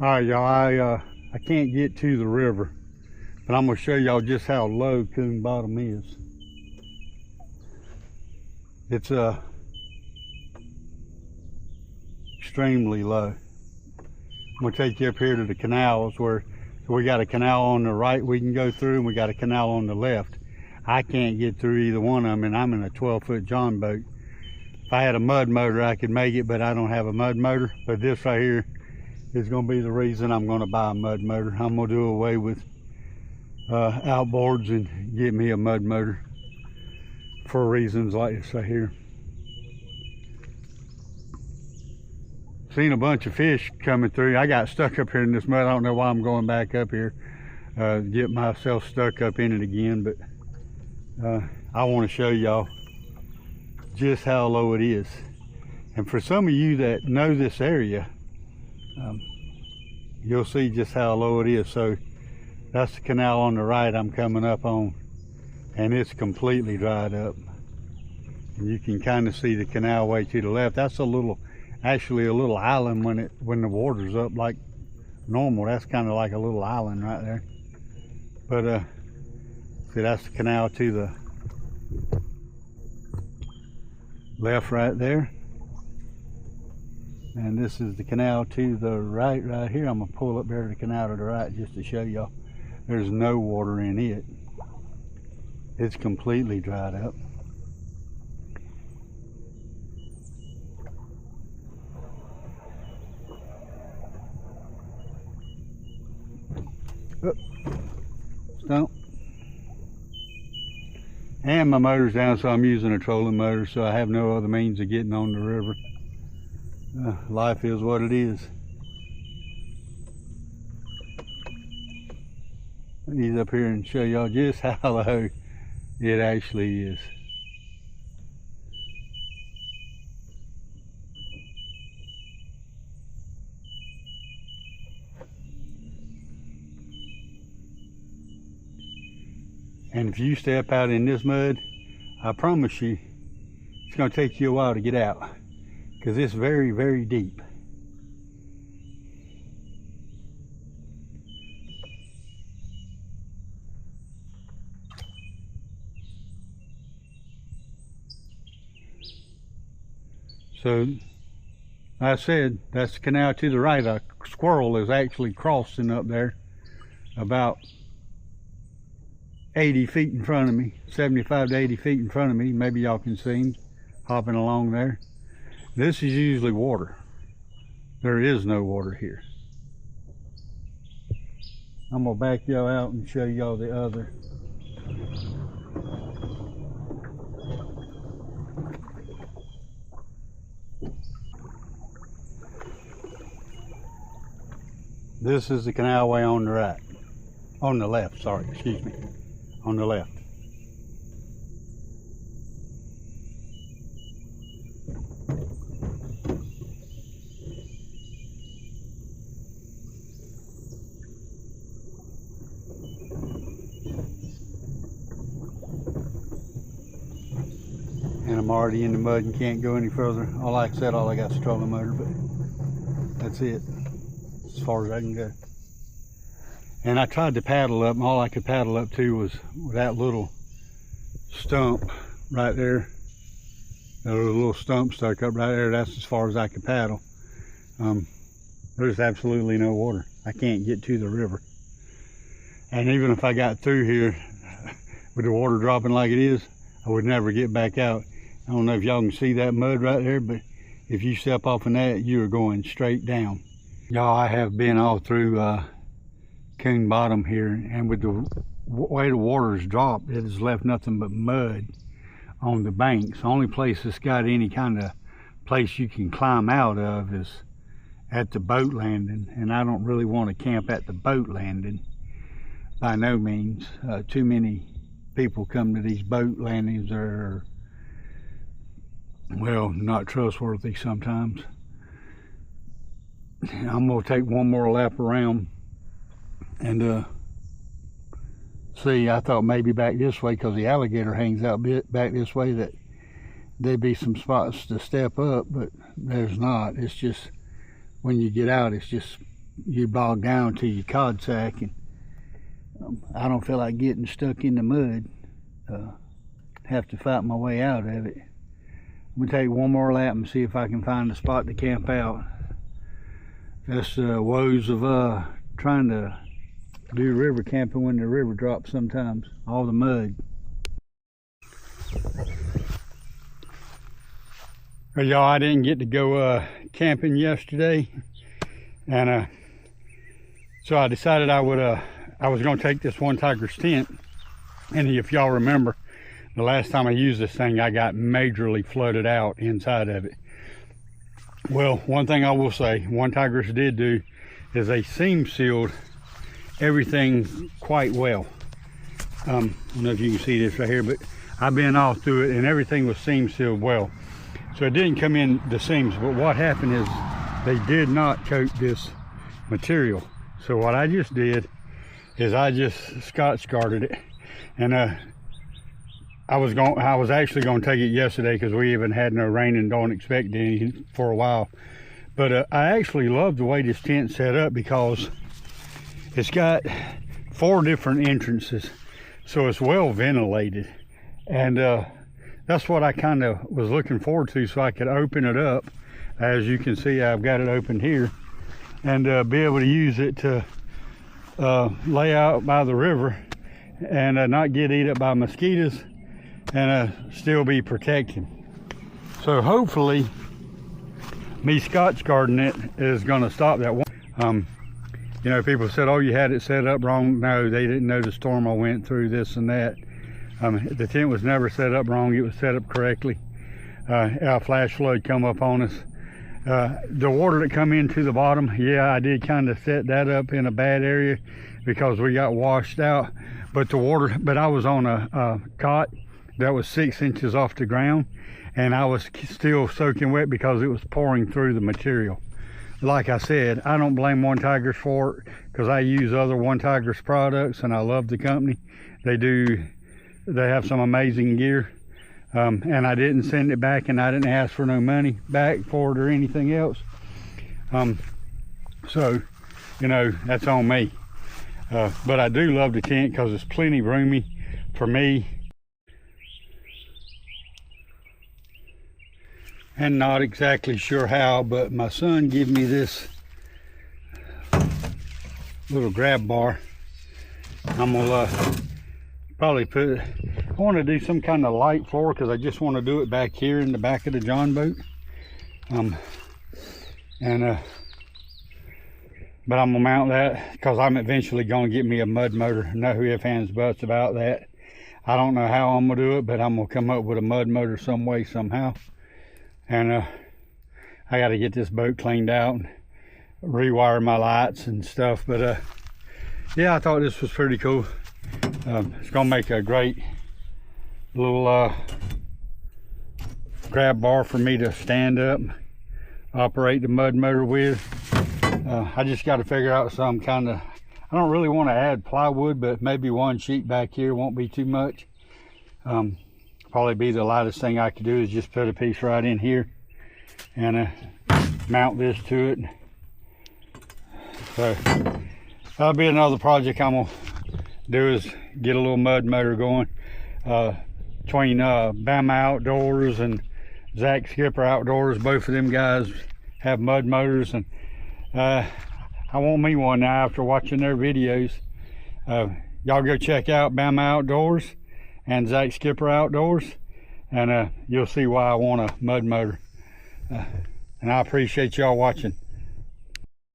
All right, y'all, I can't get to the river, but I'm gonna show y'all just how low Coon Bottom is. It's extremely low. I'm gonna take you up here to the canals where, so we got a canal on the right we can go through, and we got a canal on the left. I can't get through either one of them, and I'm in a 12-foot John boat. If I had a mud motor, I could make it, but I don't have a mud motor. But this right here is going to be the reason I'm going to buy a mud motor. I'm going to do away with outboards and get me a mud motor for reasons like this right here. Seen a bunch of fish coming through. I got stuck up here in this mud. I don't know why I'm going back up here, get myself stuck up in it again, but I want to show y'all just how low it is. And for some of you that know this area, you'll see just how low it is. So that's the canal on the right I'm coming up on, and it's completely dried up. And you can kind of see the canal way to the left. That's actually a little island when the water's up like normal. That's kind of like a little island right there. But see, that's the canal to the left right there. And this is the canal to the right here. I'm gonna pull up there to the canal to the right just to show y'all. There's no water in it. It's completely dried up. Oh, stump. And my motor's down, so I'm using a trolling motor, so I have no other means of getting on the river. Life is what it is. Let me get up here and show y'all just how low it actually is. And if you step out in this mud, I promise you, it's going to take you a while to get out, because it's very, very deep. So, like I said, that's the canal to the right. A squirrel is actually crossing up there about 80 feet in front of me, 75 to 80 feet in front of me. Maybe y'all can see him hopping along there. This is usually water. There is no water here. I'm gonna back y'all out and show y'all the other. This is the canalway on the right. On the left, sorry, excuse me. On the left. And I'm already in the mud and can't go any further. Like I said, all I got is a trolling motor, but that's it. As far as I can go. And I tried to paddle up, and all I could paddle up to was that little stump right there. That little stump stuck up right there. That's as far as I could paddle. There's absolutely no water. I can't get to the river. And even if I got through here with the water dropping like it is, I would never get back out. I don't know if y'all can see that mud right there, but if you step off in that, you are going straight down. Y'all, I have been all through Coon Bottom here, and with the way the water's dropped, it has left nothing but mud on the banks. The only place that's got any kind of place you can climb out of is at the boat landing, and I don't really want to camp at the boat landing by no means. Too many people come to these boat landings that are, well, not trustworthy sometimes. I'm gonna take one more lap around and see. I thought maybe back this way, because the alligator hangs out back this way, that there'd be some spots to step up, but there's not. It's just, when you get out, it's just you're bogged down to your cod sack, and I don't feel like getting stuck in the mud. Have to fight my way out of it. I'm gonna take one more lap and see if I can find a spot to camp out. That's the woes of trying to do river camping when the river drops sometimes. All the mud. Well, y'all, I didn't get to go camping yesterday, and so I decided I was gonna take this onetigris tent. And if y'all remember, the last time I used this thing, I got majorly flooded out inside of it. Well, one thing I will say, onetigris did do is they seam sealed everything quite well. I don't know if you can see this right here, but I've been all through it and everything was seam sealed well. So it didn't come in the seams, but what happened is they did not coat this material. So what I just did is I just Scotch guarded it, and I was actually going to take it yesterday because we even had no rain and don't expect any for a while. But I actually love the way this tent's set up because it's got 4 different entrances, so it's well ventilated, and that's what I kind of was looking forward to, so I could open it up. As you can see, I've got it open here, and be able to use it to lay out by the river and not get eaten up by mosquitoes, and still be protected. So hopefully me Scotch guarding it is going to stop that one. You know, people said, oh, you had it set up wrong. No, they didn't know the storm I went through, this and that. The tent was never set up wrong. It was set up correctly. A flash flood come up on us. The water that come into the bottom, yeah, I did kind of set that up in a bad area because we got washed out. But the water, but I was on a cot that was 6 inches off the ground, and I was still soaking wet because it was pouring through the material. Like I said, I don't blame onetigris for it because I use other onetigris products and I love the company. They have some amazing gear, and I didn't send it back, and I didn't ask for no money back for it or anything else. So, you know, that's on me. But I do love the tent because it's plenty roomy for me. And not exactly sure how, but my son gave me this little grab bar. I'm gonna probably put, I want to do some kind of light floor because I just want to do it back here in the back of the John boat. But I'm gonna mount that because I'm eventually gonna get me a mud motor. No ifs, ands, buts about that. I don't know how I'm gonna do it, but I'm gonna come up with a mud motor some way, somehow. And I got to get this boat cleaned out and rewire my lights and stuff. But yeah, I thought this was pretty cool. It's gonna make a great little grab bar for me to stand up, operate the mud motor with. I just got to figure out some kind of, I don't really want to add plywood, but maybe one sheet back here won't be too much. Probably be the lightest thing I could do is just put a piece right in here and mount this to it. So that'll be another project I'm gonna do, is get a little mud motor going. Between Bama Outdoors and Zach Skipper Outdoors, both of them guys have mud motors, and I want me one now after watching their videos. Y'all go check out Bama Outdoors and Zach Skipper Outdoors, and you'll see why I want a mud motor. And I appreciate y'all watching.